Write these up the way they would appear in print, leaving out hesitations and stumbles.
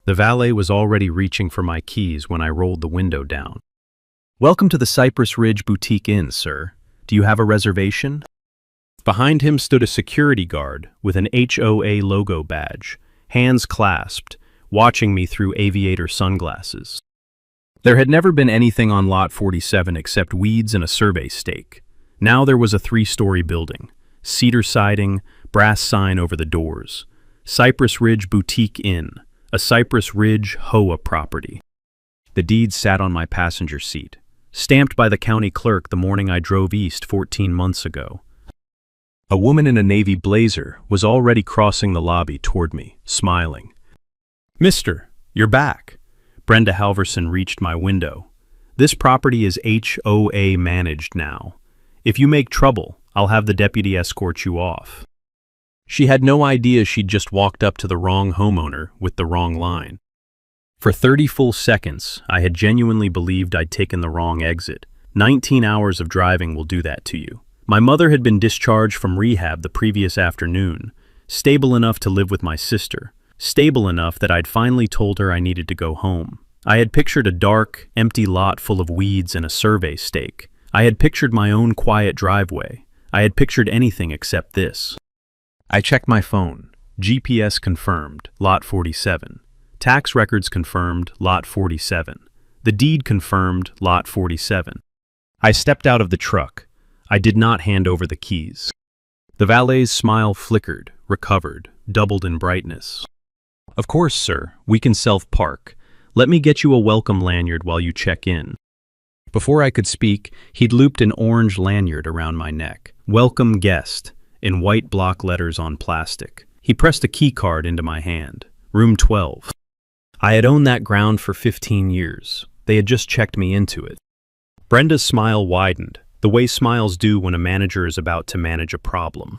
The valet was already reaching for my keys when I rolled the window down. "Welcome to the Cypress Ridge Boutique Inn, sir. Do you have a reservation?" Behind him stood a security guard with an HOA logo badge, hands clasped, watching me through aviator sunglasses. There had never been anything on Lot 47 except weeds and a survey stake. Now there was a 3-story building, cedar siding, brass sign over the doors. Cypress Ridge Boutique Inn, a Cypress Ridge HOA property. The deed sat on my passenger seat, stamped by the county clerk the morning I drove east 14 months ago. A woman in a navy blazer was already crossing the lobby toward me, smiling. "Mister, you're back." Brenda Halverson reached my window. "This property is HOA managed now. If you make trouble, I'll have the deputy escort you off." She had no idea she'd just walked up to the wrong homeowner with the wrong line. For 30 full seconds, I had genuinely believed I'd taken the wrong exit. 19 hours of driving will do that to you. My mother had been discharged from rehab the previous afternoon, stable enough to live with my sister, stable enough that I'd finally told her I needed to go home. I had pictured a dark, empty lot full of weeds and a survey stake. I had pictured my own quiet driveway. I had pictured anything except this. I checked my phone. GPS confirmed, Lot 47. Tax records confirmed, Lot 47. The deed confirmed, Lot 47. I stepped out of the truck. I did not hand over the keys. The valet's smile flickered, recovered, doubled in brightness. "Of course, sir, we can self-park. Let me get you a welcome lanyard while you check in." Before I could speak, he'd looped an orange lanyard around my neck. "Welcome guest," in white block letters on plastic. He pressed a key card into my hand. Room 12. I had owned that ground for 15 years. They had just checked me into it. Brenda's smile widened, the way smiles do when a manager is about to manage a problem.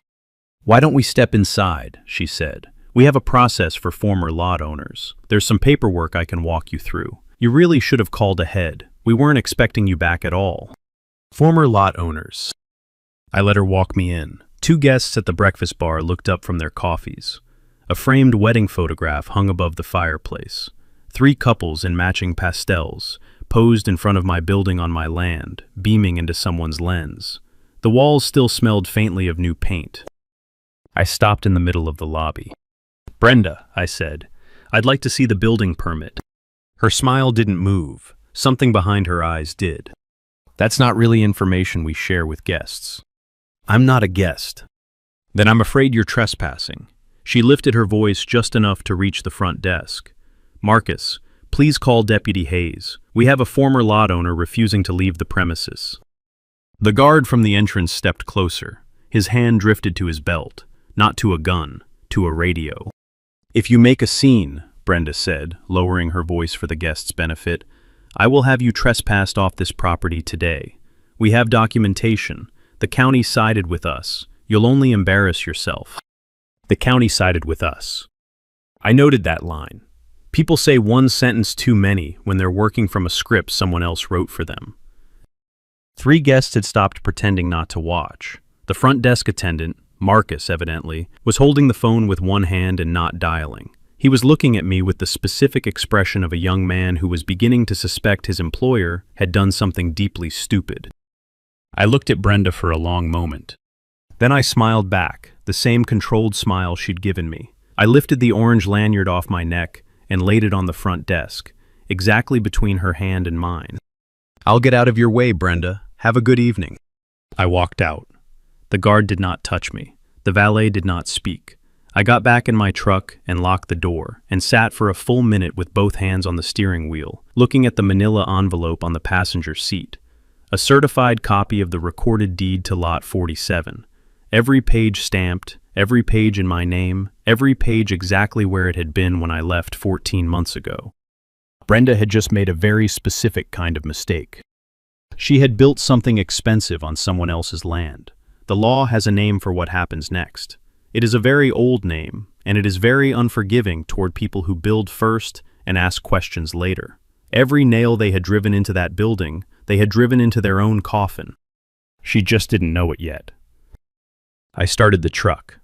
"Why don't we step inside?" she said. "We have a process for former lot owners. There's some paperwork I can walk you through. You really should have called ahead. We weren't expecting you back at all." Former lot owners. I let her walk me in. 2 guests at the breakfast bar looked up from their coffees. A framed wedding photograph hung above the fireplace. 3 couples in matching pastels posed in front of my building on my land, beaming into someone's lens. The walls still smelled faintly of new paint. I stopped in the middle of the lobby. "Brenda," I said, "I'd like to see the building permit." Her smile didn't move. Something behind her eyes did. "That's not really information we share with guests." "I'm not a guest." "Then I'm afraid you're trespassing." She lifted her voice just enough to reach the front desk. "Marcus, please call Deputy Hayes. We have a former lot owner refusing to leave the premises." The guard from the entrance stepped closer. His hand drifted to his belt, not to a gun, to a radio. "If you make a scene," Brenda said, lowering her voice for the guest's benefit, "I will have you trespassed off this property today. We have documentation. The county sided with us. You'll only embarrass yourself." The county sided with us. I noted that line. People say one sentence too many when they're working from a script someone else wrote for them. 3 guests had stopped pretending not to watch. The front desk attendant, Marcus evidently, was holding the phone with one hand and not dialing. He was looking at me with the specific expression of a young man who was beginning to suspect his employer had done something deeply stupid. I looked at Brenda for a long moment. Then I smiled back, the same controlled smile she'd given me. I lifted the orange lanyard off my neck and laid it on the front desk, exactly between her hand and mine. "I'll get out of your way, Brenda. Have a good evening." I walked out. The guard did not touch me. The valet did not speak. I got back in my truck and locked the door, and sat for a full minute with both hands on the steering wheel, looking at the manila envelope on the passenger seat. A certified copy of the recorded deed to Lot 47. Every page stamped, every page in my name, every page exactly where it had been when I left 14 months ago. Brenda had just made a very specific kind of mistake. She had built something expensive on someone else's land. The law has a name for what happens next. It is a very old name, and it is very unforgiving toward people who build first and ask questions later. Every nail they had driven into that building, they had driven into their own coffin. She just didn't know it yet. I started the truck.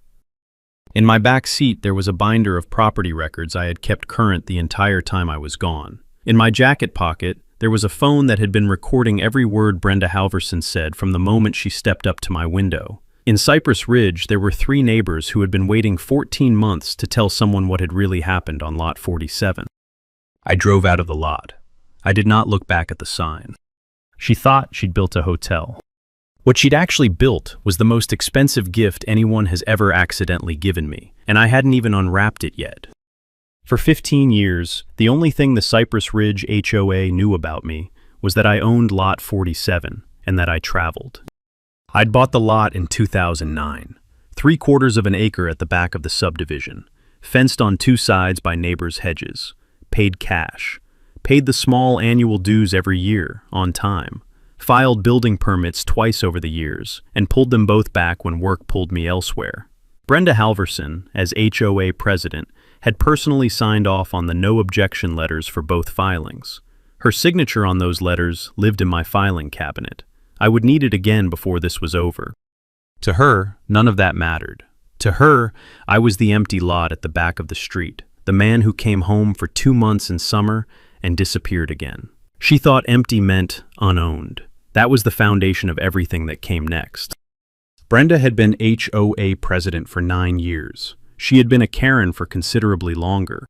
In my back seat, there was a binder of property records I had kept current the entire time I was gone. In my jacket pocket, there was a phone that had been recording every word Brenda Halverson said from the moment she stepped up to my window. In Cypress Ridge, there were 3 neighbors who had been waiting 14 months to tell someone what had really happened on Lot 47. I drove out of the lot. I did not look back at the sign. She thought she'd built a hotel. What she'd actually built was the most expensive gift anyone has ever accidentally given me, and I hadn't even unwrapped it yet. For 15 years, the only thing the Cypress Ridge HOA knew about me was that I owned Lot 47 and that I traveled. I'd bought the lot in 2009, 3/4 of an acre at the back of the subdivision, fenced on 2 sides by neighbors' hedges, paid cash, paid the small annual dues every year, on time, filed building permits twice over the years, and pulled them both back when work pulled me elsewhere. Brenda Halverson, as HOA president, had personally signed off on the no-objection letters for both filings. Her signature on those letters lived in my filing cabinet. I would need it again before this was over. To her, none of that mattered. To her, I was the empty lot at the back of the street, the man who came home for 2 months in summer and disappeared again. She thought empty meant unowned. That was the foundation of everything that came next. Brenda had been HOA president for 9 years. She had been a Karen for considerably longer.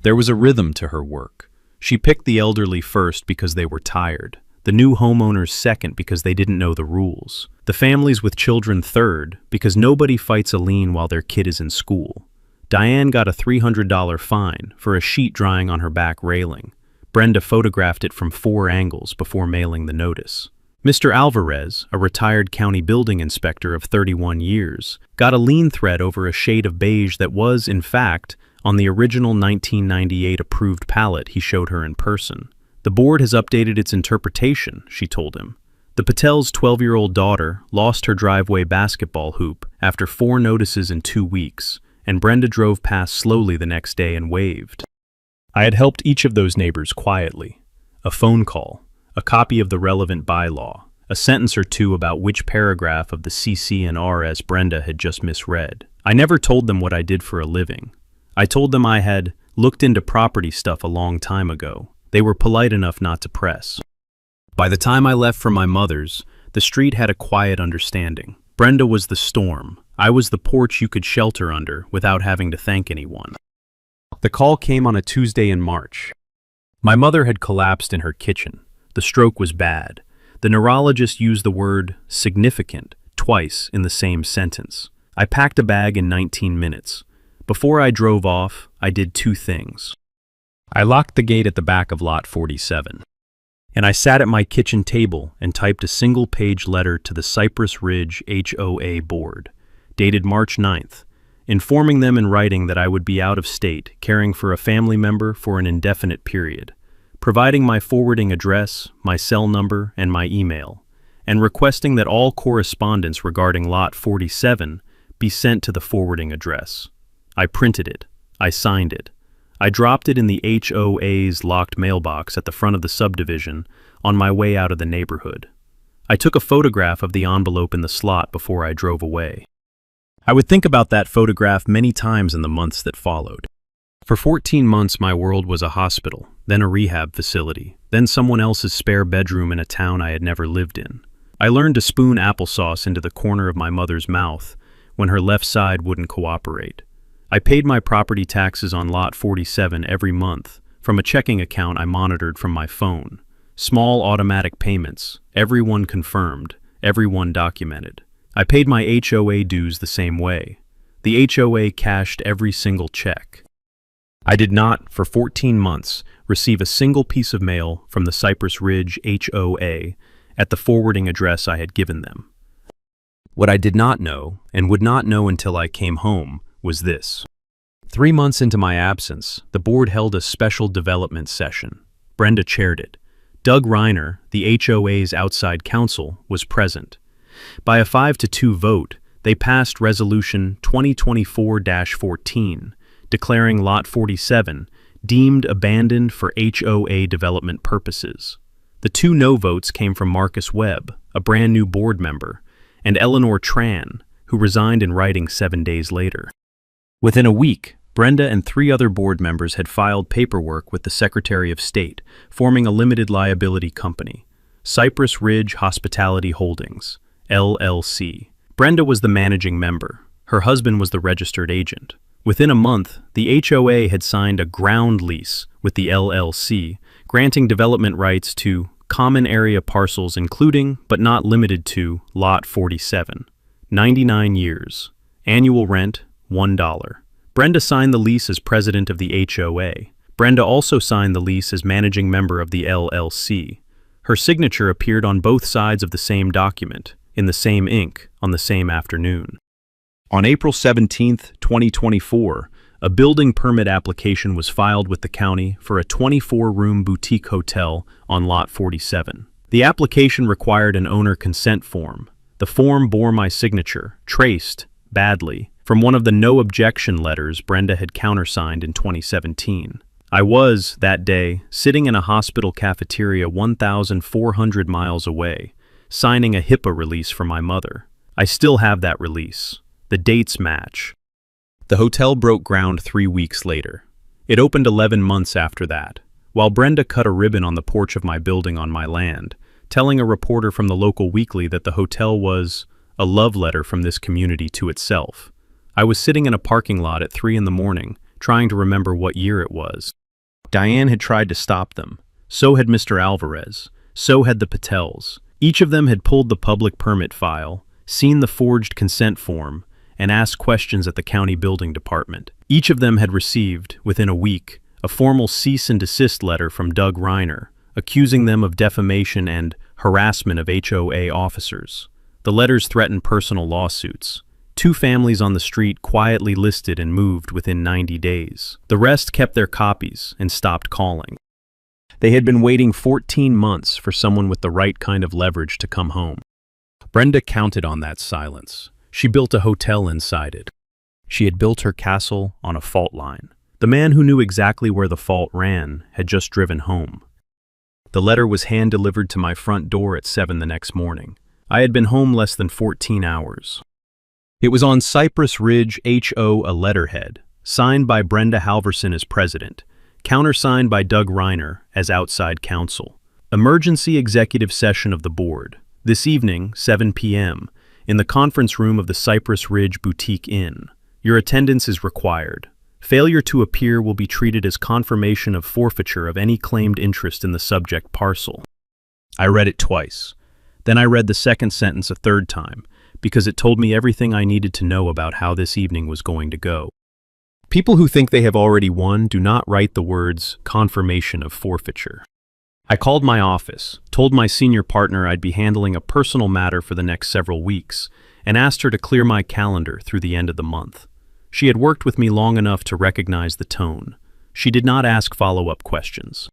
There was a rhythm to her work. She picked the elderly first because they were tired, the new homeowners second because they didn't know the rules, the families with children third because nobody fights a lien while their kid is in school. Diane got a $300 fine for a sheet drying on her back railing. Brenda photographed it from 4 angles before mailing the notice. Mr. Alvarez, a retired county building inspector of 31 years, got a lien thread over a shade of beige that was, in fact, on the original 1998 approved palette he showed her in person. The board has updated its interpretation, she told him. The Patel's 12-year-old daughter lost her driveway basketball hoop after 4 notices in 2 weeks, and Brenda drove past slowly the next day and waved. I had helped each of those neighbors quietly. A phone call, a copy of the relevant bylaw, a sentence or two about which paragraph of the CC&RS Brenda had just misread. I never told them what I did for a living. I told them I had looked into property stuff a long time ago. They were polite enough not to press. By the time I left for my mother's, the street had a quiet understanding. Brenda was the storm. I was the porch you could shelter under without having to thank anyone. The call came on a Tuesday in March. My mother had collapsed in her kitchen. The stroke was bad. The neurologist used the word significant twice in the same sentence. I packed a bag in 19 minutes. Before I drove off, I did 2 things. I locked the gate at the back of Lot 47, and I sat at my kitchen table and typed a single-page letter to the Cypress Ridge HOA board, dated March 9th, informing them in writing that I would be out of state, caring for a family member for an indefinite period, providing my forwarding address, my cell number, and my email, and requesting that all correspondence regarding Lot 47 be sent to the forwarding address. I printed it. I signed it. I dropped it in the HOA's locked mailbox at the front of the subdivision on my way out of the neighborhood. I took a photograph of the envelope in the slot before I drove away. I would think about that photograph many times in the months that followed. For 14 months, my world was a hospital, then a rehab facility, then someone else's spare bedroom in a town I had never lived in. I learned to spoon applesauce into the corner of my mother's mouth when her left side wouldn't cooperate. I paid my property taxes on Lot 47 every month from a checking account I monitored from my phone. Small automatic payments, everyone confirmed, everyone documented. I paid my HOA dues the same way. The HOA cashed every single check. I did not, for 14 months, receive a single piece of mail from the Cypress Ridge HOA at the forwarding address I had given them. What I did not know, and would not know until I came home, was this. 3 months into my absence, the board held a special development session. Brenda chaired it. Doug Reiner, the HOA's outside counsel, was present. By a 5-2 vote, they passed Resolution 2024-14, declaring Lot 47 deemed abandoned for HOA development purposes. The 2 no votes came from Marcus Webb, a brand new board member, and Eleanor Tran, who resigned in writing 7 days later. Within a week, Brenda and 3 other board members had filed paperwork with the Secretary of State, forming a limited liability company, Cypress Ridge Hospitality Holdings, LLC. Brenda was the managing member. Her husband was the registered agent. Within a month, the HOA had signed a ground lease with the LLC, granting development rights to common area parcels including, but not limited to, Lot 47. 99 years. Annual rent, $1. Brenda signed the lease as president of the HOA. Brenda also signed the lease as managing member of the LLC. Her signature appeared on both sides of the same document, in the same ink, on the same afternoon. On April 17, 2024, a building permit application was filed with the county for a 24-room boutique hotel on Lot 47. The application required an owner consent form. The form bore my signature, traced, badly, from one of the no objection letters Brenda had countersigned in 2017. I was, that day, sitting in a hospital cafeteria 1,400 miles away, signing a HIPAA release for my mother. I still have that release. The dates match. The hotel broke ground 3 weeks later. It opened 11 months after that, while Brenda cut a ribbon on the porch of my building on my land, telling a reporter from the local weekly that the hotel was a love letter from this community to itself. I was sitting in a parking lot at 3 in the morning, trying to remember what year it was. Diane had tried to stop them. So had Mr. Alvarez. So had the Patels. Each of them had pulled the public permit file, seen the forged consent form, and asked questions at the county building department. Each of them had received, within a week, a formal cease and desist letter from Doug Reiner, accusing them of defamation and harassment of HOA officers. The letters threatened personal lawsuits. 2 families on the street quietly listed and moved within 90 days. The rest kept their copies and stopped calling. They had been waiting 14 months for someone with the right kind of leverage to come home. Brenda counted on that silence. She built a hotel inside it. She had built her castle on a fault line. The man who knew exactly where the fault ran had just driven home. The letter was hand-delivered to my front door at 7 the next morning. I had been home less than 14 hours. It was on Cypress Ridge HO a letterhead, signed by Brenda Halverson as president, countersigned by Doug Reiner as outside counsel. Emergency executive session of the board. This evening, 7 p.m., in the conference room of the Cypress Ridge Boutique Inn. Your attendance is required. Failure to appear will be treated as confirmation of forfeiture of any claimed interest in the subject parcel. I read it twice. Then I read the second sentence a third time, because it told me everything I needed to know about how this evening was going to go. People who think they have already won do not write the words confirmation of forfeiture. I called my office, told my senior partner I'd be handling a personal matter for the next several weeks, and asked her to clear my calendar through the end of the month. She had worked with me long enough to recognize the tone. She did not ask follow-up questions.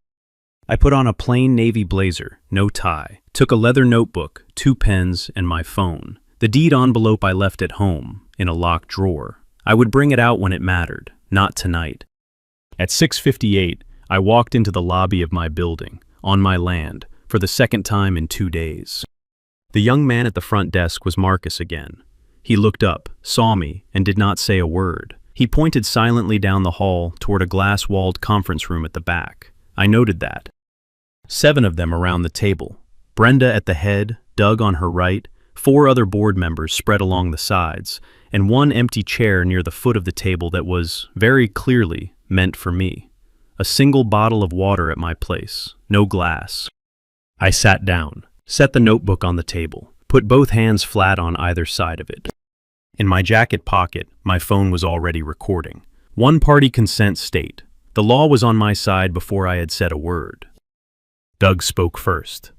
I put on a plain navy blazer, no tie, took a leather notebook, 2 pens, and my phone. The deed envelope I left at home, in a locked drawer. I would bring it out when it mattered, not tonight. At 6:58, I walked into the lobby of my building, on my land, for the second time in 2 days. The young man at the front desk was Marcus again. He looked up, saw me, and did not say a word. He pointed silently down the hall toward a glass-walled conference room at the back. I noted that. 7 of them around the table. Brenda at the head, Doug on her right, 4 other board members spread along the sides, and 1 empty chair near the foot of the table that was, very clearly, meant for me. A single bottle of water at my place, no glass. I sat down, set the notebook on the table, put both hands flat on either side of it. In my jacket pocket, my phone was already recording. One-party consent state. The law was on my side before I had said a word. Doug spoke first.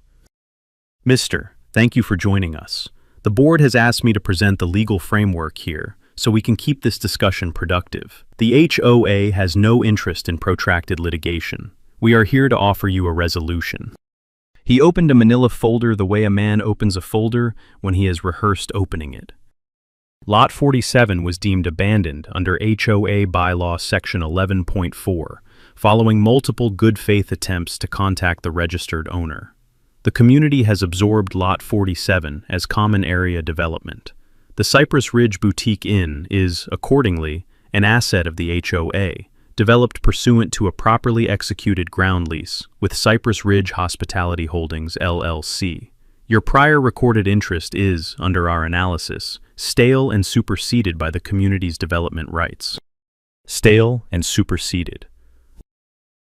Mister, thank you for joining us. The board has asked me to present the legal framework here, so we can keep this discussion productive. The HOA has no interest in protracted litigation. We are here to offer you a resolution. He opened a manila folder the way a man opens a folder when he has rehearsed opening it. Lot 47 was deemed abandoned under HOA bylaw section 11.4, following multiple good faith attempts to contact the registered owner. The community has absorbed Lot 47 as common area development. The Cypress Ridge Boutique Inn is, accordingly, an asset of the HOA, developed pursuant to a properly executed ground lease with Cypress Ridge Hospitality Holdings, LLC. Your prior recorded interest is, under our analysis, stale and superseded by the community's development rights. Stale and superseded.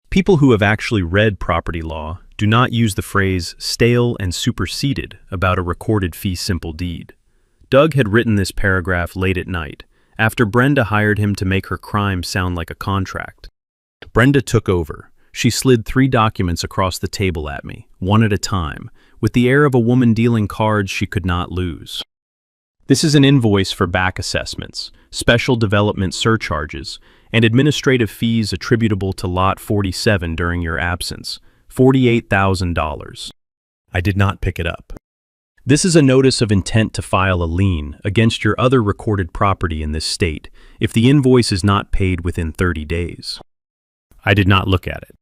People who have actually read property law do not use the phrase stale and superseded about a recorded fee simple deed. Doug had written this paragraph late at night, after Brenda hired him to make her crime sound like a contract. Brenda took over. She slid 3 documents across the table at me, one at a time, with the air of a woman dealing cards she could not lose. This is an invoice for back assessments, special development surcharges, and administrative fees attributable to Lot 47 during your absence, $48,000. I did not pick it up. This is a notice of intent to file a lien against your other recorded property in this state if the invoice is not paid within 30 days. I did not look at it.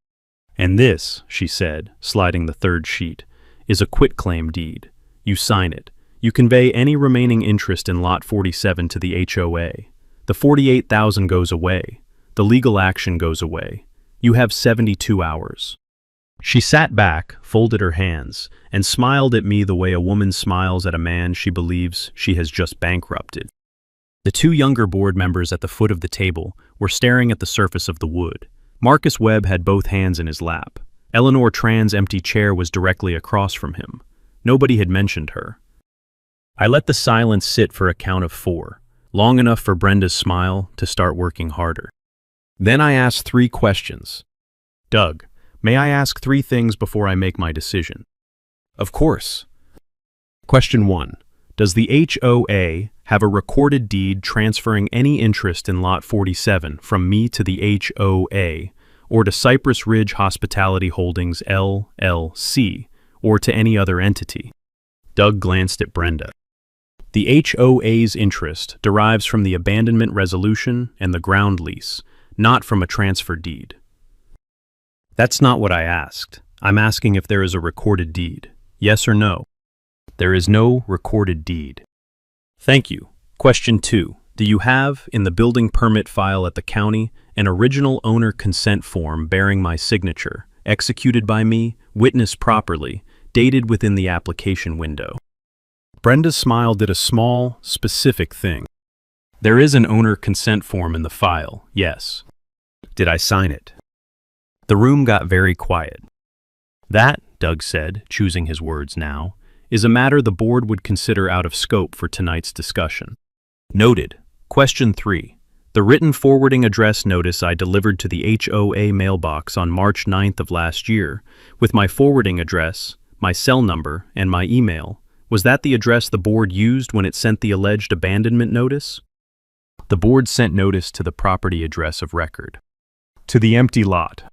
And this, she said, sliding the 3rd sheet, is a quitclaim deed. You sign it. You convey any remaining interest in Lot 47 to the HOA. The $48,000 goes away. The legal action goes away. You have 72 hours. She sat back, folded her hands, and smiled at me the way a woman smiles at a man she believes she has just bankrupted. The 2 younger board members at the foot of the table were staring at the surface of the wood. Marcus Webb had both hands in his lap. Eleanor Tran's empty chair was directly across from him. Nobody had mentioned her. I let the silence sit for a count of 4, long enough for Brenda's smile to start working harder. Then I asked 3 questions. Doug, may I ask 3 things before I make my decision? Of course. Question 1. Does the HOA have a recorded deed transferring any interest in Lot 47 from me to the HOA or to Cypress Ridge Hospitality Holdings, LLC, or to any other entity? Doug glanced at Brenda. The HOA's interest derives from the abandonment resolution and the ground lease, not from a transfer deed. That's not what I asked. I'm asking if there is a recorded deed. Yes or no? There is no recorded deed. Thank you. Question 2. Do you have, in the building permit file at the county, an original owner consent form bearing my signature, executed by me, witnessed properly, dated within the application window? Brenda's smile did a small, specific thing. There is an owner consent form in the file, yes. Did I sign it? The room got very quiet. That, Doug said, choosing his words now, is a matter the board would consider out of scope for tonight's discussion. Noted. Question 3. The written forwarding address notice I delivered to the HOA mailbox on March 9th of last year, with my forwarding address, my cell number, and my email, was that the address the board used when it sent the alleged abandonment notice? The board sent notice to the property address of record. To the empty lot.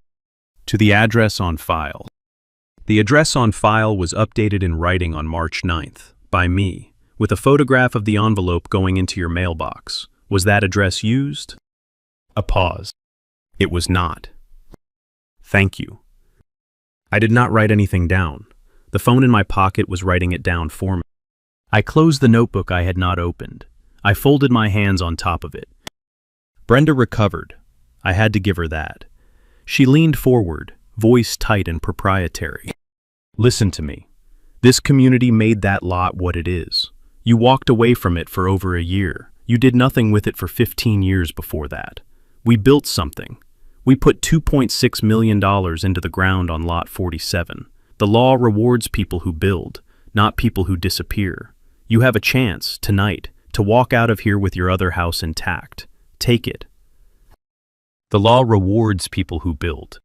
To the address on file. The address on file was updated in writing on March 9th, by me, with a photograph of the envelope going into your mailbox. Was that address used? A pause. It was not. Thank you. I did not write anything down. The phone in my pocket was writing it down for me. I closed the notebook I had not opened. I folded my hands on top of it. Brenda recovered. I had to give her that. She leaned forward, voice tight and proprietary. Listen to me. This community made that lot what it is. You walked away from it for over a year. You did nothing with it for 15 years before that. We built something. We put $2.6 million into the ground on Lot 47. The law rewards people who build, not people who disappear. You have a chance, tonight, to walk out of here with your other house intact. Take it. The law rewards people who build.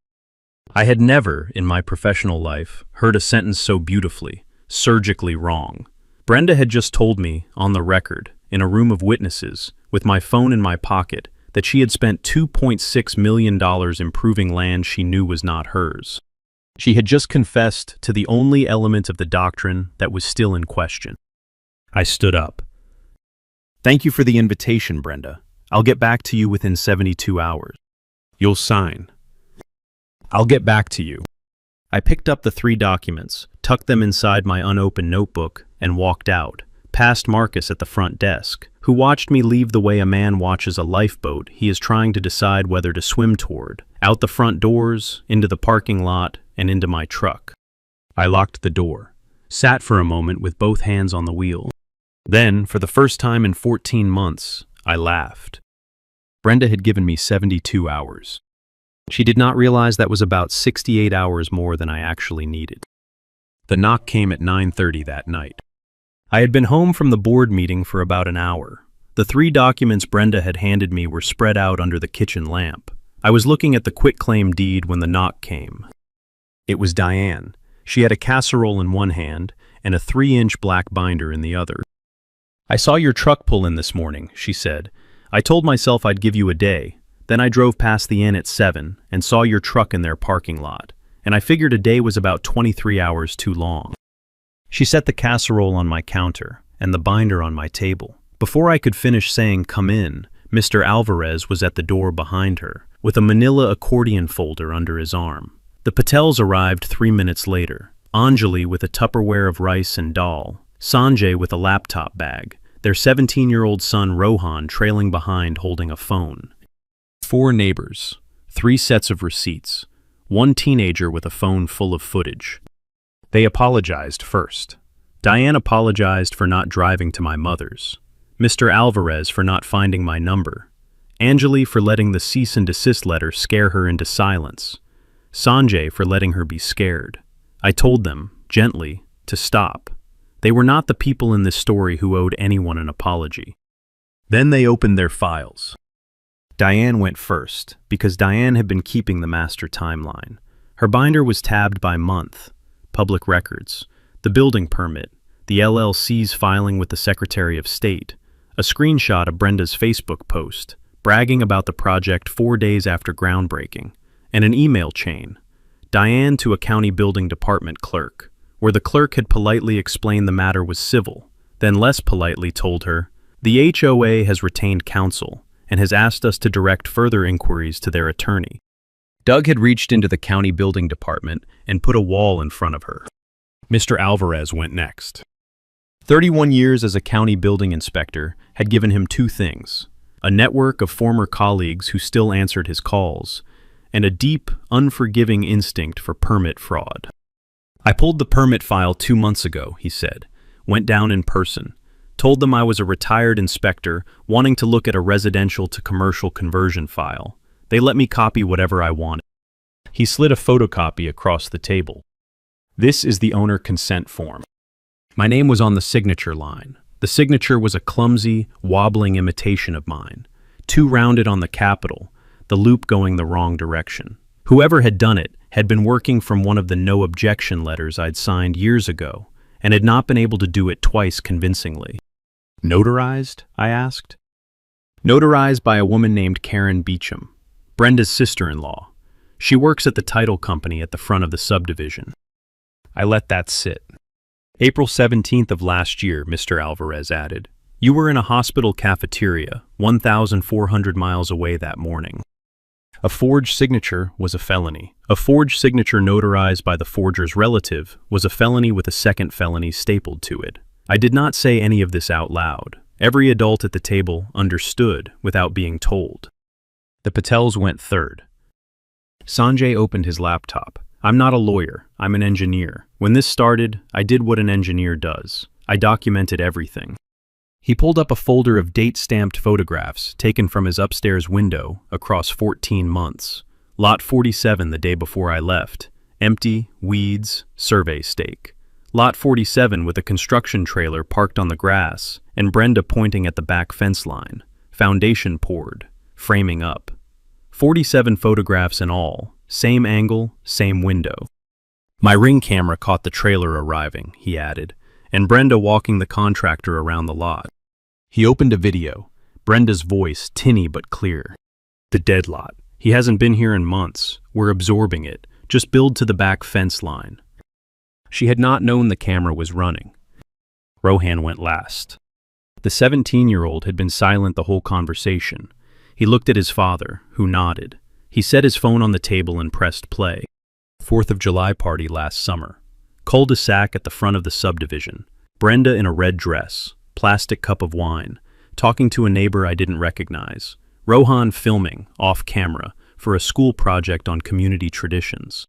I had never, in my professional life, heard a sentence so beautifully, surgically wrong. Brenda had just told me, on the record, in a room of witnesses, with my phone in my pocket, that she had spent $2.6 million improving land she knew was not hers. She had just confessed to the only element of the doctrine that was still in question. I stood up. Thank you for the invitation, Brenda. I'll get back to you within 72 hours. You'll sign. I'll get back to you. I picked up the 3 documents, tucked them inside my unopened notebook, and walked out, past Marcus at the front desk, who watched me leave the way a man watches a lifeboat he is trying to decide whether to swim toward, out the front doors, into the parking lot, and into my truck. I locked the door, sat for a moment with both hands on the wheel. Then, for the first time in 14 months, I laughed. Brenda had given me 72 hours. She did not realize that was about 68 hours more than I actually needed. The knock came at 9:30 that night. I had been home from the board meeting for about an hour. The 3 documents Brenda had handed me were spread out under the kitchen lamp. I was looking at the quitclaim deed when the knock came. It was Diane. She had a casserole in one hand and a 3-inch black binder in the other. "I saw your truck pull in this morning," she said. "I told myself I'd give you a day. Then I drove past the inn at 7 and saw your truck in their parking lot, and I figured a day was about 23 hours too long." She set the casserole on my counter and the binder on my table. Before I could finish saying "come in," Mr. Alvarez was at the door behind her, with a manila accordion folder under his arm. The Patels arrived 3 minutes later, Anjali with a Tupperware of rice and dal, Sanjay with a laptop bag, their 17-year-old son Rohan trailing behind holding a phone. 4 neighbors, 3 sets of receipts, 1 teenager with a phone full of footage. They apologized first. Diane apologized for not driving to my mother's, Mr. Alvarez for not finding my number, Anjali for letting the cease and desist letter scare her into silence, Sanjay for letting her be scared. I told them, gently, to stop. They were not the people in this story who owed anyone an apology. Then they opened their files. Diane went first, because Diane had been keeping the master timeline. Her binder was tabbed by month, public records, the building permit, the LLC's filing with the Secretary of State, a screenshot of Brenda's Facebook post, bragging about the project 4 days after groundbreaking, and an email chain, Diane to a county building department clerk, where the clerk had politely explained the matter was civil, then less politely told her, "The HOA has retained counsel and has asked us to direct further inquiries to their attorney." Doug had reached into the county building department and put a wall in front of her. Mr. Alvarez went next. 31 years as a county building inspector had given him 2 things: a network of former colleagues who still answered his calls, and a deep, unforgiving instinct for permit fraud. "I pulled the permit file 2 months ago," he said, "went down in person, told them I was a retired inspector wanting to look at a residential to commercial conversion file. They let me copy whatever I wanted." He slid a photocopy across the table. "This is the owner consent form." My name was on the signature line. The signature was a clumsy, wobbling imitation of mine, too rounded on the capital, the loop going the wrong direction. Whoever had done it had been working from one of the no objection letters I'd signed years ago, and had not been able to do it twice convincingly. "Notarized?" I asked. "Notarized by a woman named Karen Beecham, Brenda's sister-in-law. She works at the title company at the front of the subdivision." I let that sit. "April 17th of last year," Mr. Alvarez added. "You were in a hospital cafeteria, 1,400 miles away that morning." A forged signature was a felony. A forged signature notarized by the forger's relative was a felony with a second felony stapled to it. I did not say any of this out loud. Every adult at the table understood without being told. The Patels went third. Sanjay opened his laptop. "I'm not a lawyer, I'm an engineer. When this started, I did what an engineer does. I documented everything." He pulled up a folder of date-stamped photographs taken from his upstairs window across 14 months. Lot 47 the day before I left. Empty, weeds, survey stake. Lot 47 with a construction trailer parked on the grass and Brenda pointing at the back fence line. Foundation poured, framing up. 47 photographs in all, same angle, same window. "My Ring camera caught the trailer arriving," he added, "and Brenda walking the contractor around the lot." He opened a video, Brenda's voice tinny but clear. "The dead lot. He hasn't been here in months. We're absorbing it. Just build to the back fence line." She had not known the camera was running. Rohan went last. The 17-year-old had been silent the whole conversation. He looked at his father, who nodded. He set his phone on the table and pressed play. 4th of July party last summer. Cul-de-sac at the front of the subdivision. Brenda in a red dress. plastic cup of wine, talking to a neighbor I didn't recognize. Rohan filming, off camera, for a school project on community traditions.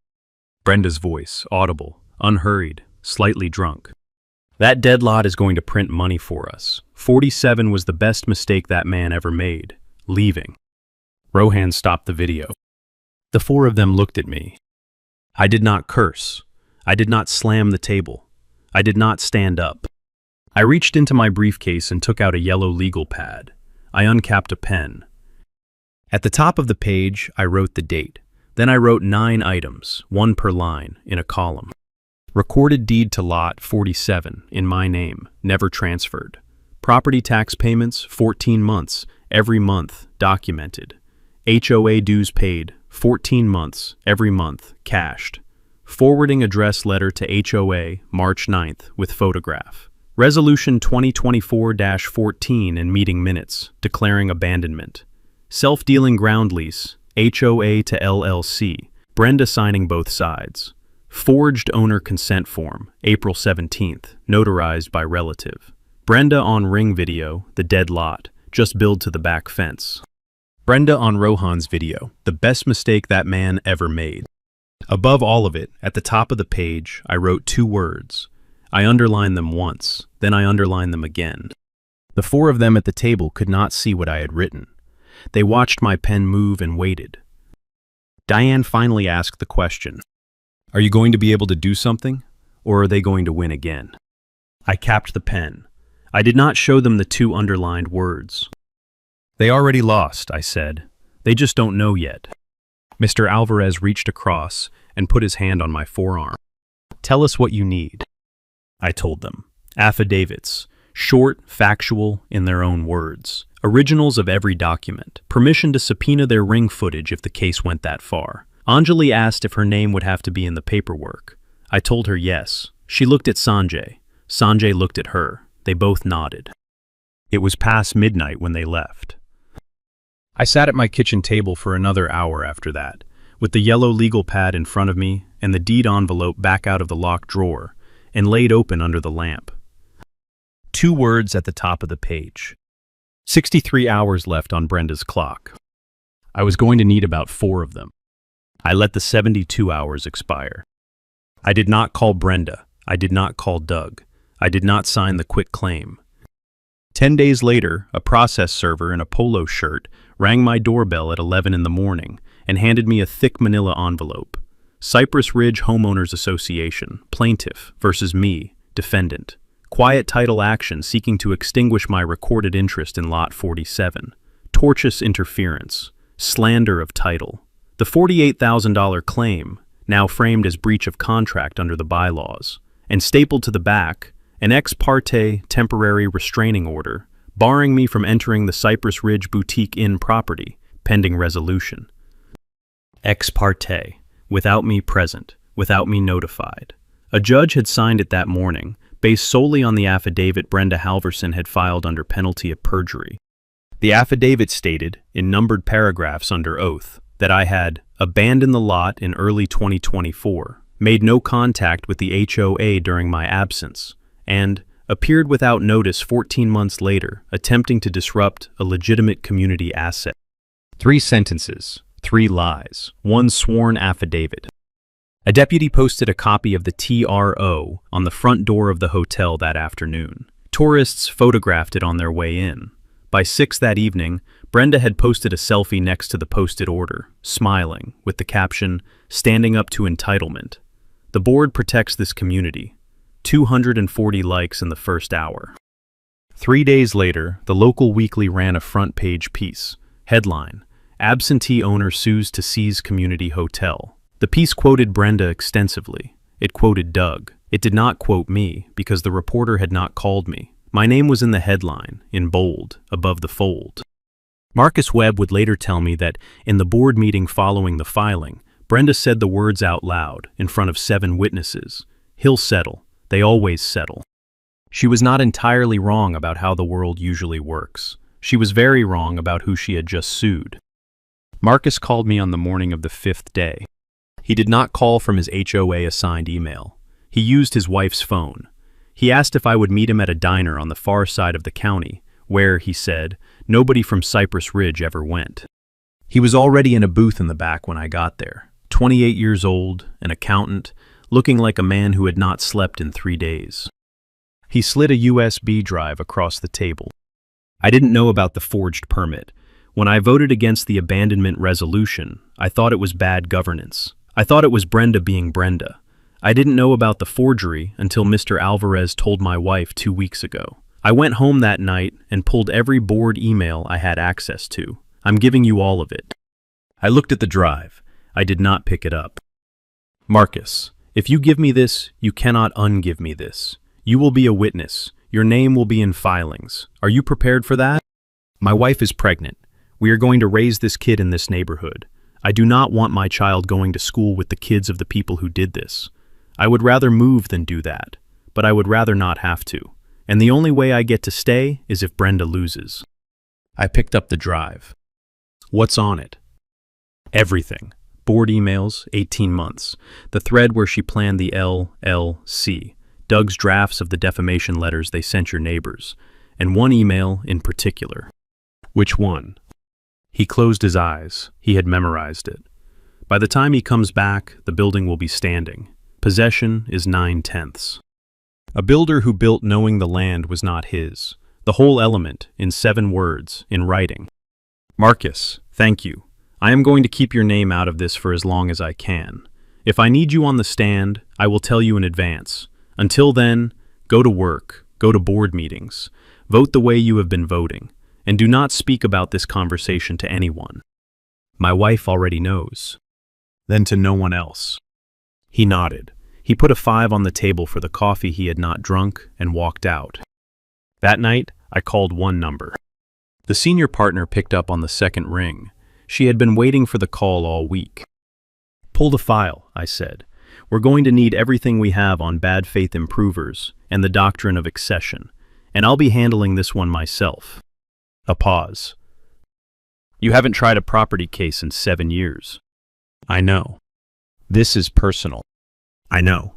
Brenda's voice, audible, unhurried, slightly drunk. That dead lot is going to print money for us. 47 was the best mistake that man ever made. Leaving. Rohan stopped the video. The four of them looked at me. I did not curse. I did not slam the table. I did not stand up. I reached into my briefcase and took out a yellow legal pad. I uncapped a pen. At the top of the page, I wrote the date. Then I wrote 9 items, 1 per line, in a column. Recorded deed to lot 47, in my name, never transferred. Property tax payments, 14 months, every month, documented. HOA dues paid, 14 months, every month, cashed. Forwarding address letter to HOA, March 9th, with photograph. Resolution 2024-14 in meeting minutes, declaring abandonment. Self-dealing ground lease, HOA to LLC, Brenda signing both sides. Forged owner consent form, April 17th, notarized by relative. Brenda on ring video, the dead lot, just billed to the back fence. Brenda on Rohan's video, the best mistake that man ever made. Above all of it, at the top of the page, I wrote 2 words. I underlined them once, then I underlined them again. The 4 of them at the table could not see what I had written. They watched my pen move and waited. Diane finally asked the question. Are you going to be able to do something, or are they going to win again? I capped the pen. I did not show them the 2 underlined words. They already lost, I said. They just don't know yet. Mr. Alvarez reached across and put his hand on my forearm. Tell us what you need. I told them. Affidavits. Short, factual, in their own words. Originals of every document. Permission to subpoena their ring footage if the case went that far. Anjali asked if her name would have to be in the paperwork. I told her yes. She looked at Sanjay. Sanjay looked at her. They both nodded. It was past midnight when they left. I sat at my kitchen table for another hour after that, with the yellow legal pad in front of me and the deed envelope back out of the locked drawer and laid open under the lamp. 2 words at the top of the page. 63 hours left on Brenda's clock. I was going to need about 4 of them. I let the 72 hours expire. I did not call Brenda. I did not call Doug. I did not sign the quit claim. 10 days later, a process server in a polo shirt rang my doorbell at 11 in the morning and handed me a thick manila envelope. Cypress Ridge Homeowners Association, plaintiff versus me, defendant. Quiet title action seeking to extinguish my recorded interest in Lot 47. Tortious interference. Slander of title. The $48,000 claim, now framed as breach of contract under the bylaws, and stapled to the back, an ex parte temporary restraining order, barring me from entering the Cypress Ridge Boutique Inn property, pending resolution. Ex parte, without me present, without me notified. A judge had signed it that morning, based solely on the affidavit Brenda Halverson had filed under penalty of perjury. The affidavit stated, in numbered paragraphs under oath, that I had abandoned the lot in early 2024, made no contact with the HOA during my absence, and appeared without notice 14 months later, attempting to disrupt a legitimate community asset. 3 sentences, 3 lies, 1 sworn affidavit. A deputy posted a copy of the TRO on the front door of the hotel that afternoon. Tourists photographed it on their way in. By 6 that evening, Brenda had posted a selfie next to the posted order, smiling, with the caption, "Standing up to entitlement." The board protects this community. 240 likes in the first hour. 3 days later, the local weekly ran a front-page piece. Headline, "Absentee owner sues to seize community hotel." The piece quoted Brenda extensively. It quoted Doug. It did not quote me, because the reporter had not called me. My name was in the headline, in bold, above the fold. Marcus Webb would later tell me that, in the board meeting following the filing, Brenda said the words out loud, in front of 7 witnesses. "He'll settle. They always settle." She was not entirely wrong about how the world usually works. She was very wrong about who she had just sued. Marcus called me on the morning of the 5th day. He did not call from his HOA-assigned email. He used his wife's phone. He asked if I would meet him at a diner on the far side of the county, where, he said, nobody from Cypress Ridge ever went. He was already in a booth in the back when I got there, 28 years old, an accountant, looking like a man who had not slept in 3 days. He slid a USB drive across the table. I didn't know about the forged permit. When I voted against the abandonment resolution, I thought it was bad governance. I thought it was Brenda being Brenda. I didn't know about the forgery until Mr. Alvarez told my wife 2 weeks ago. I went home that night and pulled every board email I had access to. I'm giving you all of it. I looked at the drive. I did not pick it up. Marcus, if you give me this, you cannot ungive me this. You will be a witness. Your name will be in filings. Are you prepared for that? My wife is pregnant. We are going to raise this kid in this neighborhood. I do not want my child going to school with the kids of the people who did this. I would rather move than do that, but I would rather not have to. And the only way I get to stay is if Brenda loses. I picked up the drive. What's on it? Everything. Board emails, 18 months. The thread where she planned the LLC. Doug's drafts of the defamation letters they sent your neighbors. And one email in particular. Which one? He closed his eyes. He had memorized it. By the time he comes back, the building will be standing. Possession is 9/10. A builder who built knowing the land was not his. The whole element, in 7 words, in writing. Marcus, thank you. I am going to keep your name out of this for as long as I can. If I need you on the stand, I will tell you in advance. Until then, go to work, go to board meetings, vote the way you have been voting, and do not speak about this conversation to anyone. My wife already knows. Then to no one else. He nodded. He put a 5 on the table for the coffee he had not drunk and walked out. That night, I called one number. The senior partner picked up on the second ring. She had been waiting for the call all week. Pull the file, I said. We're going to need everything we have on bad faith improvers and the doctrine of accession, and I'll be handling this one myself. A pause. You haven't tried a property case in 7 years. I know. This is personal. I know.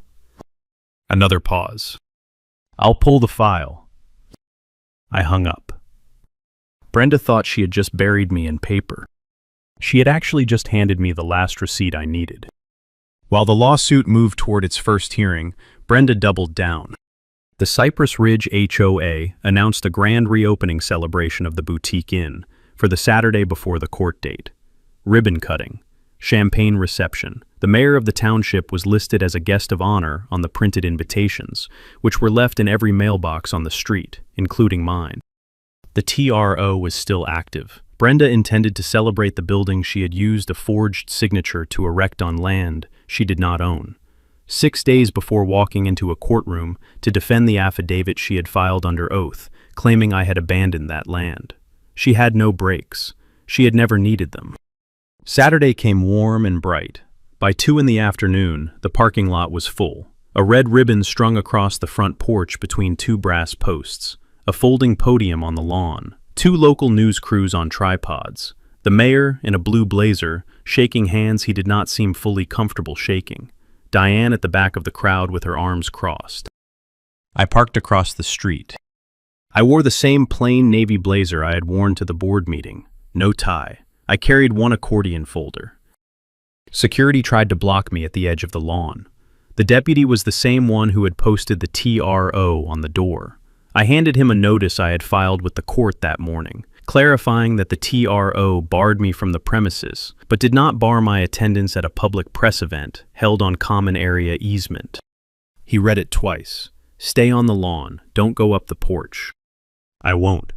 Another pause. I'll pull the file. I hung up. Brenda thought she had just buried me in paper. She had actually just handed me the last receipt I needed. While the lawsuit moved toward its first hearing, Brenda doubled down. The Cypress Ridge HOA announced a grand reopening celebration of the boutique inn for the Saturday before the court date. Ribbon cutting, champagne reception. The mayor of the township was listed as a guest of honor on the printed invitations, which were left in every mailbox on the street, including mine. The TRO was still active. Brenda intended to celebrate the building she had used a forged signature to erect on land she did not own. 6 days before walking into a courtroom to defend the affidavit she had filed under oath, claiming I had abandoned that land. She had no brakes. She had never needed them. Saturday came warm and bright. By 2 in the afternoon, the parking lot was full. A red ribbon strung across the front porch between 2 brass posts. A folding podium on the lawn. 2 local news crews on tripods. The mayor, in a blue blazer, shaking hands he did not seem fully comfortable shaking. Diane at the back of the crowd with her arms crossed. I parked across the street. I wore the same plain navy blazer I had worn to the board meeting. No tie. I carried one accordion folder. Security tried to block me at the edge of the lawn. The deputy was the same one who had posted the TRO on the door. I handed him a notice I had filed with the court that morning, clarifying that the TRO barred me from the premises, but did not bar my attendance at a public press event held on common area easement. He read it twice. Stay on the lawn, don't go up the porch. I won't.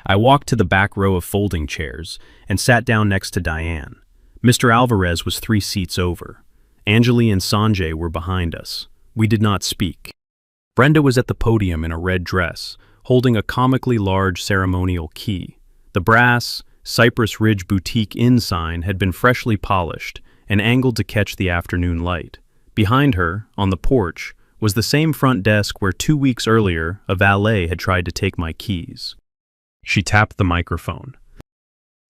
I walked to the back row of folding chairs and sat down next to Diane. Mr. Alvarez was 3 seats over. Anjali and Sanjay were behind us. We did not speak. Brenda was at the podium in a red dress, holding a comically large ceremonial key. The brass Cypress Ridge Boutique Inn sign had been freshly polished and angled to catch the afternoon light. Behind her, on the porch, was the same front desk where 2 weeks earlier a valet had tried to take my keys. She tapped the microphone.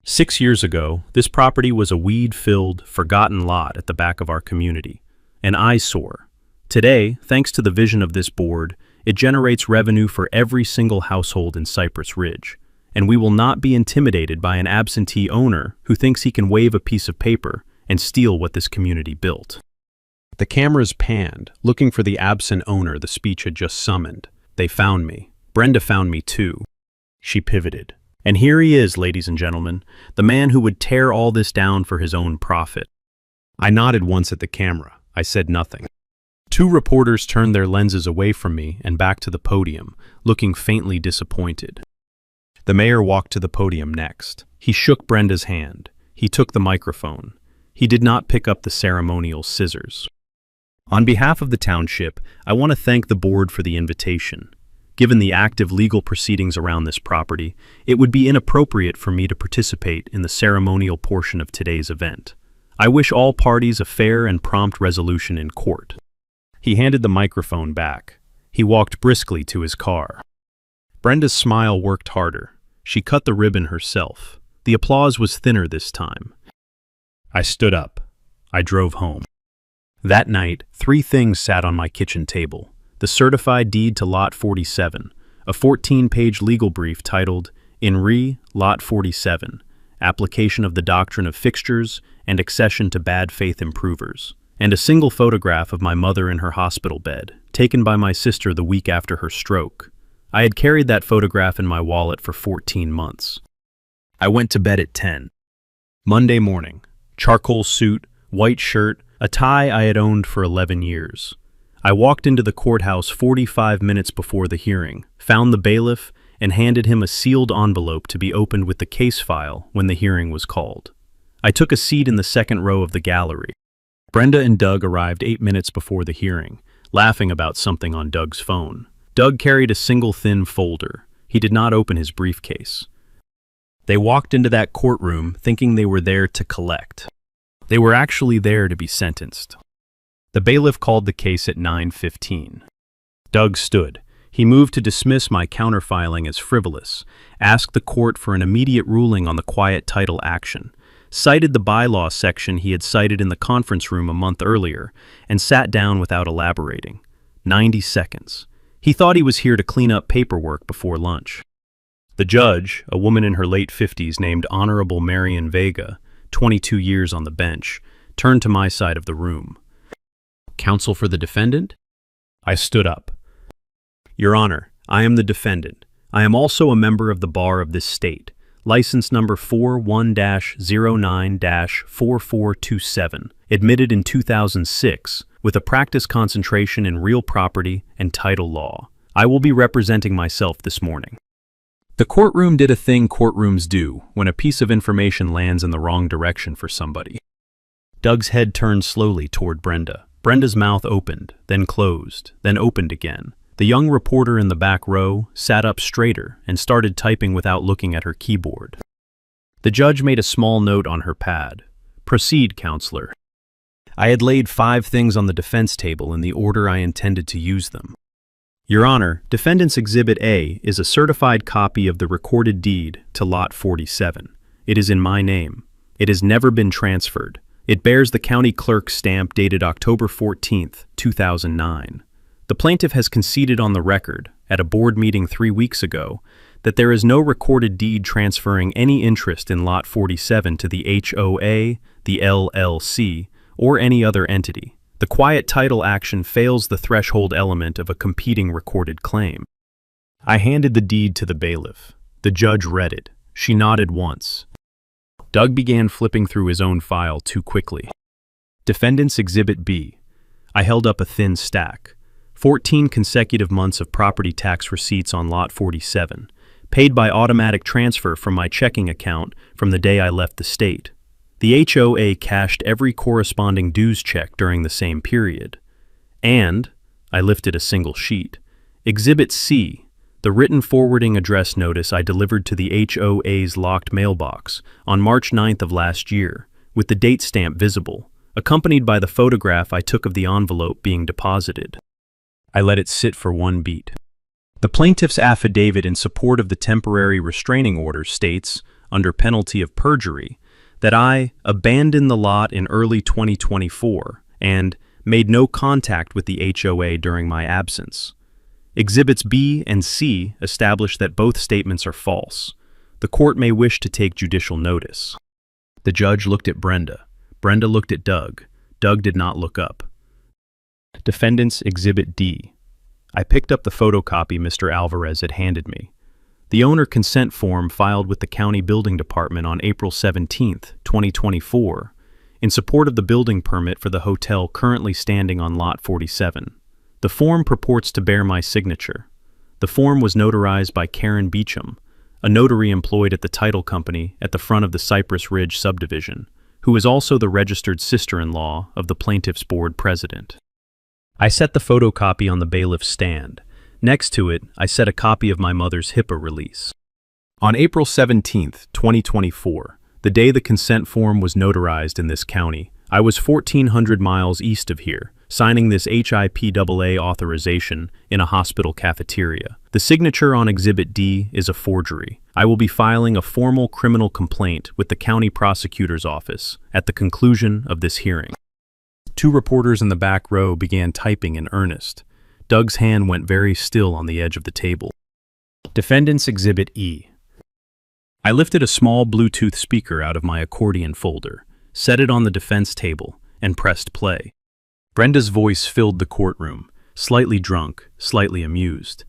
6 years ago, this property was a weed-filled, forgotten lot at the back of our community, an eyesore. Today, thanks to the vision of this board, it generates revenue for every single household in Cypress Ridge, and we will not be intimidated by an absentee owner who thinks he can wave a piece of paper and steal what this community built. The cameras panned, looking for the absent owner the speech had just summoned. They found me. Brenda found me too. She pivoted. And here he is, ladies and gentlemen, the man who would tear all this down for his own profit. I nodded once at the camera. I said nothing. Two reporters turned their lenses away from me and back to the podium, looking faintly disappointed. The mayor walked to the podium next. He shook Brenda's hand. He took the microphone. He did not pick up the ceremonial scissors. On behalf of the township, I want to thank the board for the invitation. Given the active legal proceedings around this property, it would be inappropriate for me to participate in the ceremonial portion of today's event. I wish all parties a fair and prompt resolution in court. He handed the microphone back. He walked briskly to his car. Brenda's smile worked harder. She cut the ribbon herself. The applause was thinner this time. I stood up. I drove home. That night, 3 things sat on my kitchen table. The certified deed to Lot 47, a 14-page legal brief titled, In Re, Lot 47, Application of the Doctrine of Fixtures and Accession to Bad Faith Improvers, and a single photograph of my mother in her hospital bed, taken by my sister the week after her stroke. I had carried that photograph in my wallet for 14 months. I went to bed at 10. Monday morning, charcoal suit, white shirt, a tie I had owned for 11 years. I walked into the courthouse 45 minutes before the hearing, found the bailiff, and handed him a sealed envelope to be opened with the case file when the hearing was called. I took a seat in the second row of the gallery. Brenda and Doug arrived 8 minutes before the hearing, laughing about something on Doug's phone. Doug carried a single thin folder. He did not open his briefcase. They walked into that courtroom thinking they were there to collect. They were actually there to be sentenced. The bailiff called the case at 9:15. Doug stood. He moved to dismiss my counterfiling as frivolous, asked the court for an immediate ruling on the quiet title action, cited the bylaw section he had cited in the conference room a month earlier, and sat down without elaborating. 90 seconds. He thought he was here to clean up paperwork before lunch. The judge, a woman in her late 50s named Honorable Marion Vega, 22 years on the bench, turned to my side of the room. Counsel for the defendant? I stood up. Your Honor, I am the defendant. I am also a member of the bar of this state. License number 41-09-4427, admitted in 2006, with a practice concentration in real property and title law. I will be representing myself this morning. The courtroom did a thing courtrooms do when a piece of information lands in the wrong direction for somebody. Doug's head turned slowly toward Brenda. Brenda's mouth opened, then closed, then opened again. The young reporter in the back row sat up straighter and started typing without looking at her keyboard. The judge made a small note on her pad. Proceed, counselor. I had laid 5 things on the defense table in the order I intended to use them. Your Honor, Defendant's Exhibit A is a certified copy of the recorded deed to Lot 47. It is in my name. It has never been transferred. It bears the county clerk's stamp dated October 14, 2009. The plaintiff has conceded on the record, at a board meeting 3 weeks ago, that there is no recorded deed transferring any interest in Lot 47 to the HOA, the LLC, or any other entity. The quiet title action fails the threshold element of a competing recorded claim. I handed the deed to the bailiff. The judge read it. She nodded once. Doug began flipping through his own file too quickly. Defendant's Exhibit B. I held up a thin stack. 14 consecutive months of property tax receipts on Lot 47, paid by automatic transfer from my checking account from the day I left the state. The HOA cashed every corresponding dues check during the same period. And, I lifted a single sheet, Exhibit C, the written forwarding address notice I delivered to the HOA's locked mailbox on March 9th of last year, with the date stamp visible, accompanied by the photograph I took of the envelope being deposited. I let it sit for 1 beat. The plaintiff's affidavit in support of the temporary restraining order states, under penalty of perjury, that I abandoned the lot in early 2024 and made no contact with the HOA during my absence. Exhibits B and C establish that both statements are false. The court may wish to take judicial notice. The judge looked at Brenda. Brenda looked at Doug. Doug did not look up. Defendant's Exhibit D. I picked up the photocopy Mr. Alvarez had handed me. The owner consent form filed with the County Building Department on April 17, 2024, in support of the building permit for the hotel currently standing on Lot 47. The form purports to bear my signature. The form was notarized by Karen Beecham, a notary employed at the title company at the front of the Cypress Ridge subdivision, who is also the registered sister-in-law of the plaintiff's board president. I set the photocopy on the bailiff's stand. Next to it, I set a copy of my mother's HIPAA release. On April 17, 2024, the day the consent form was notarized in this county, I was 1,400 miles east of here, signing this HIPAA authorization in a hospital cafeteria. The signature on Exhibit D is a forgery. I will be filing a formal criminal complaint with the county prosecutor's office at the conclusion of this hearing. Two reporters in the back row began typing in earnest. Doug's hand went very still on the edge of the table. Defendant's Exhibit E. I lifted a small Bluetooth speaker out of my accordion folder, set it on the defense table, and pressed play. Brenda's voice filled the courtroom, slightly drunk, slightly amused.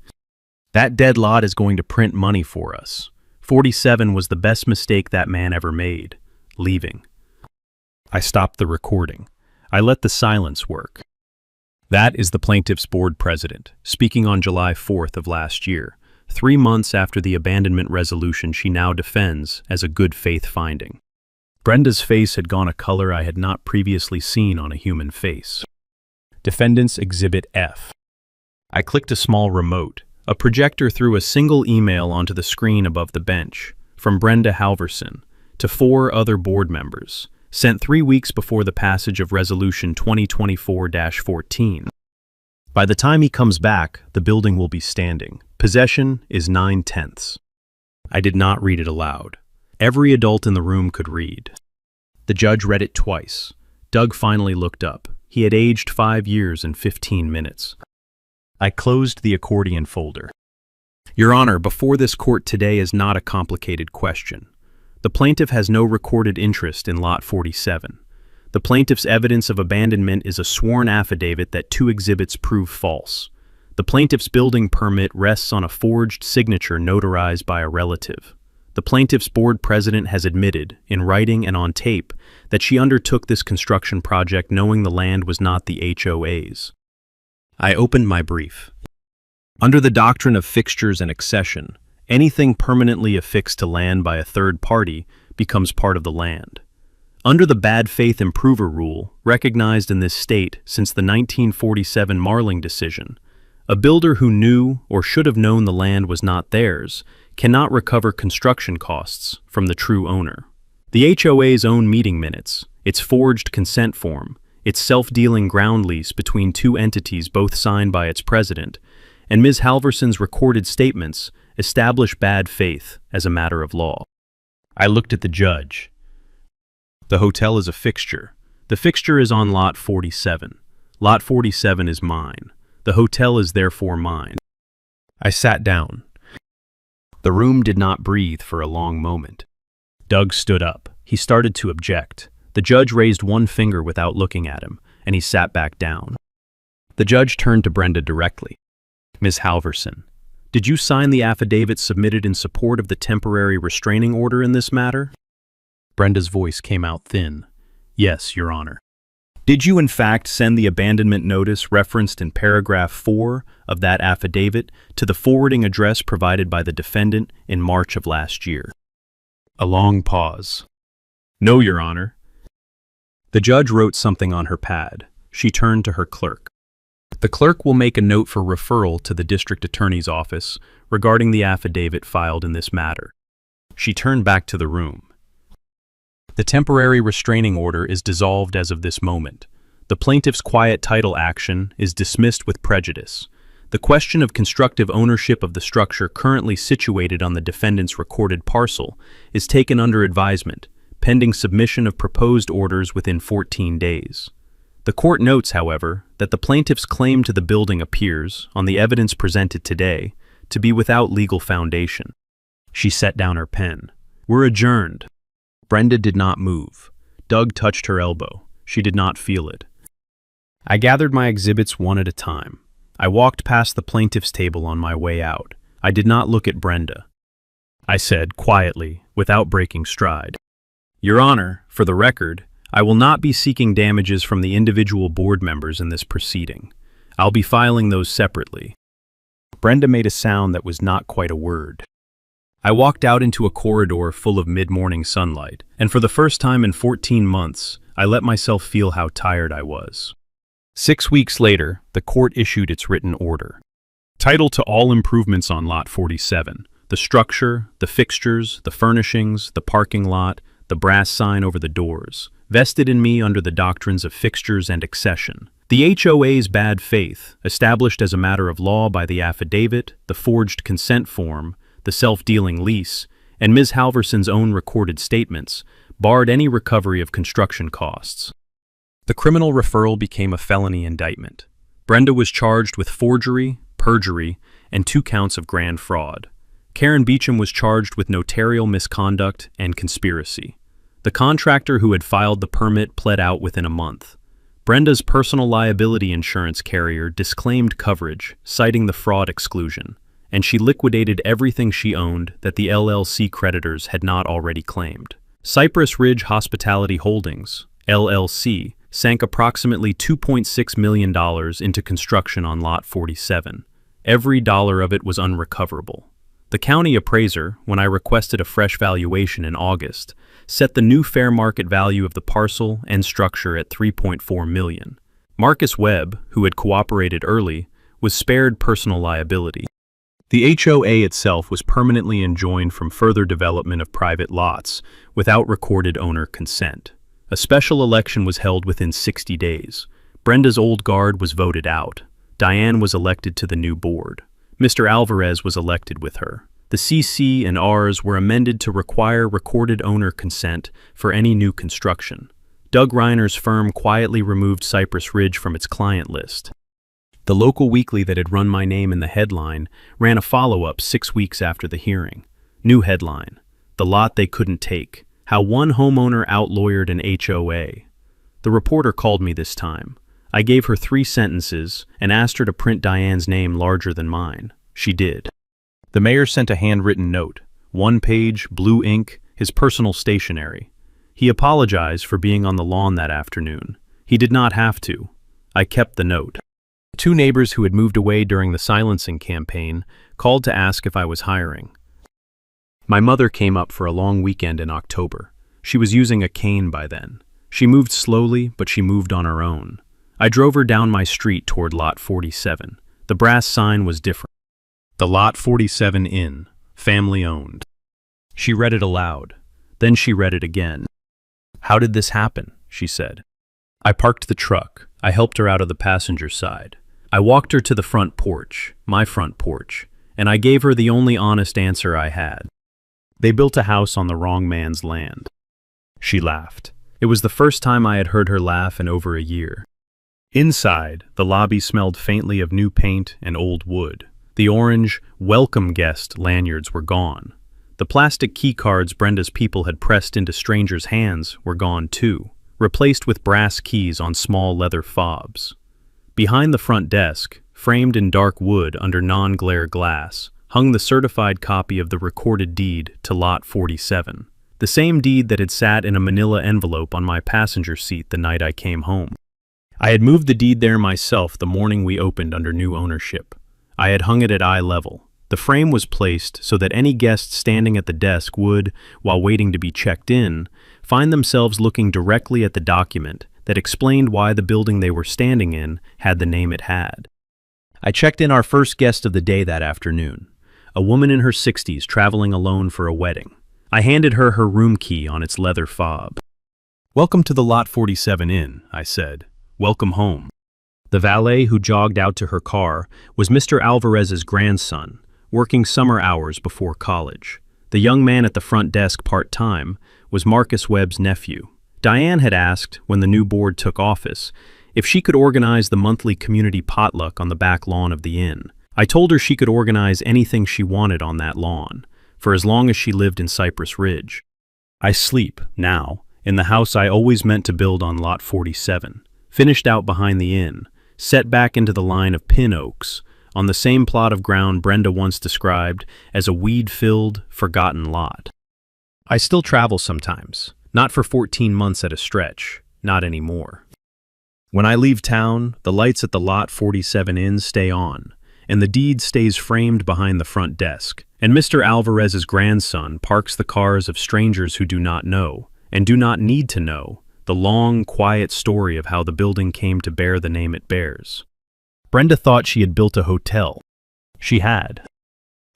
That dead lot is going to print money for us. 47 was the best mistake that man ever made, leaving. I stopped the recording. I let the silence work. That is the plaintiff's board president, speaking on July 4th of last year, 3 months after the abandonment resolution she now defends as a good faith finding. Brenda's face had gone a color I had not previously seen on a human face. Defendant's Exhibit F. I clicked a small remote. A projector threw a single email onto the screen above the bench, from Brenda Halverson, to 4 other board members, sent 3 weeks before the passage of Resolution 2024-14. By the time he comes back, the building will be standing. Possession is 9/10. I did not read it aloud. Every adult in the room could read. The judge read it twice. Doug finally looked up. He had aged 5 years and 15 minutes. I closed the accordion folder. Your Honor, before this court today is not a complicated question. The plaintiff has no recorded interest in Lot 47. The plaintiff's evidence of abandonment is a sworn affidavit that 2 exhibits prove false. The plaintiff's building permit rests on a forged signature notarized by a relative. The plaintiff's board president has admitted, in writing and on tape, that she undertook this construction project knowing the land was not the HOA's. I opened my brief. Under the doctrine of fixtures and accession, anything permanently affixed to land by a third party becomes part of the land. Under the bad faith improver rule, recognized in this state since the 1947 Marling decision, a builder who knew or should have known the land was not theirs cannot recover construction costs from the true owner. The HOA's own meeting minutes, its forged consent form, its self-dealing ground lease between 2 entities both signed by its president, and Ms. Halverson's recorded statements establish bad faith as a matter of law. I looked at the judge. The hotel is a fixture. The fixture is on Lot 47. Lot 47 is mine. The hotel is therefore mine. I sat down. The room did not breathe for a long moment. Doug stood up. He started to object. The judge raised one finger without looking at him, and he sat back down. The judge turned to Brenda directly. Ms. Halverson, did you sign the affidavit submitted in support of the temporary restraining order in this matter? Brenda's voice came out thin. Yes, Your Honor. Did you in fact send the abandonment notice referenced in paragraph 4 of that affidavit to the forwarding address provided by the defendant in March of last year? A long pause. No, Your Honor. The judge wrote something on her pad. She turned to her clerk. The clerk will make a note for referral to the district attorney's office regarding the affidavit filed in this matter. She turned back to the room. The temporary restraining order is dissolved as of this moment. The plaintiff's quiet title action is dismissed with prejudice. The question of constructive ownership of the structure currently situated on the defendant's recorded parcel is taken under advisement, pending submission of proposed orders within 14 days. The court notes, however, that the plaintiff's claim to the building appears, on the evidence presented today, to be without legal foundation. She set down her pen. We're adjourned. Brenda did not move. Doug touched her elbow. She did not feel it. I gathered my exhibits one at a time. I walked past the plaintiff's table on my way out. I did not look at Brenda. I said, quietly, without breaking stride, Your Honor, for the record, I will not be seeking damages from the individual board members in this proceeding. I'll be filing those separately. Brenda made a sound that was not quite a word. I walked out into a corridor full of mid-morning sunlight, and for the first time in 14 months, I let myself feel how tired I was. 6 weeks later, the court issued its written order. Title to all improvements on Lot 47, the structure, the fixtures, the furnishings, the parking lot, the brass sign over the doors, vested in me under the doctrines of fixtures and accession. The HOA's bad faith, established as a matter of law by the affidavit, the forged consent form, the self-dealing lease, and Ms. Halverson's own recorded statements, barred any recovery of construction costs. The criminal referral became a felony indictment. Brenda was charged with forgery, perjury, and 2 counts of grand fraud. Karen Beecham was charged with notarial misconduct and conspiracy. The contractor who had filed the permit pled out within a month. Brenda's personal liability insurance carrier disclaimed coverage, citing the fraud exclusion, and she liquidated everything she owned that the LLC creditors had not already claimed. Cypress Ridge Hospitality Holdings, LLC, sank approximately $2.6 million into construction on Lot 47. Every dollar of it was unrecoverable. The county appraiser, when I requested a fresh valuation in August, set the new fair market value of the parcel and structure at $3.4 million. Marcus Webb, who had cooperated early, was spared personal liability. The HOA itself was permanently enjoined from further development of private lots without recorded owner consent. A special election was held within 60 days. Brenda's old guard was voted out. Diane was elected to the new board. Mr. Alvarez was elected with her. The CC and Rs were amended to require recorded owner consent for any new construction. Doug Reiner's firm quietly removed Cypress Ridge from its client list. The local weekly that had run my name in the headline ran a follow-up 6 weeks after the hearing. New headline: The lot they couldn't take. How one homeowner outlawyered an HOA. The reporter called me this time. I gave her 3 sentences and asked her to print Diane's name larger than mine. She did. The mayor sent a handwritten note, 1 page, blue ink, his personal stationery. He apologized for being on the lawn that afternoon. He did not have to. I kept the note. 2 neighbors who had moved away during the silencing campaign called to ask if I was hiring. My mother came up for a long weekend in October. She was using a cane by then. She moved slowly, but she moved on her own. I drove her down my street toward Lot 47. The brass sign was different. The Lot 47 Inn, family owned. She read it aloud. Then she read it again. How did this happen? She said. I parked the truck. I helped her out of the passenger side. I walked her to the front porch, my front porch, and I gave her the only honest answer I had. They built a house on the wrong man's land. She laughed. It was the first time I had heard her laugh in over a year. Inside, the lobby smelled faintly of new paint and old wood. The orange, welcome guest lanyards were gone. The plastic key cards Brenda's people had pressed into strangers' hands were gone too, replaced with brass keys on small leather fobs. Behind the front desk, framed in dark wood under non-glare glass, hung the certified copy of the recorded deed to Lot 47, the same deed that had sat in a manila envelope on my passenger seat the night I came home. I had moved the deed there myself the morning we opened under new ownership. I had hung it at eye level. The frame was placed so that any guest standing at the desk would, while waiting to be checked in, find themselves looking directly at the document that explained why the building they were standing in had the name it had. I checked in our first guest of the day that afternoon, a woman in her 60s traveling alone for a wedding. I handed her her room key on its leather fob. Welcome to the Lot 47 Inn, I said. Welcome home. The valet who jogged out to her car was Mr. Alvarez's grandson, working summer hours before college. The young man at the front desk part-time was Marcus Webb's nephew. Diane had asked, when the new board took office, if she could organize the monthly community potluck on the back lawn of the inn. I told her she could organize anything she wanted on that lawn, for as long as she lived in Cypress Ridge. I sleep, now, in the house I always meant to build on Lot 47, finished out behind the inn, set back into the line of pin oaks, on the same plot of ground Brenda once described as a weed-filled, forgotten lot. I still travel sometimes, not for 14 months at a stretch, not anymore. When I leave town, the lights at the Lot 47 Inn stay on, and the deed stays framed behind the front desk, and Mr. Alvarez's grandson parks the cars of strangers who do not know, and do not need to know, the long, quiet story of how the building came to bear the name it bears. Brenda thought she had built a hotel. She had.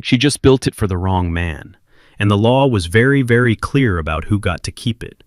She just built it for the wrong man, and the law was very, very clear about who got to keep it.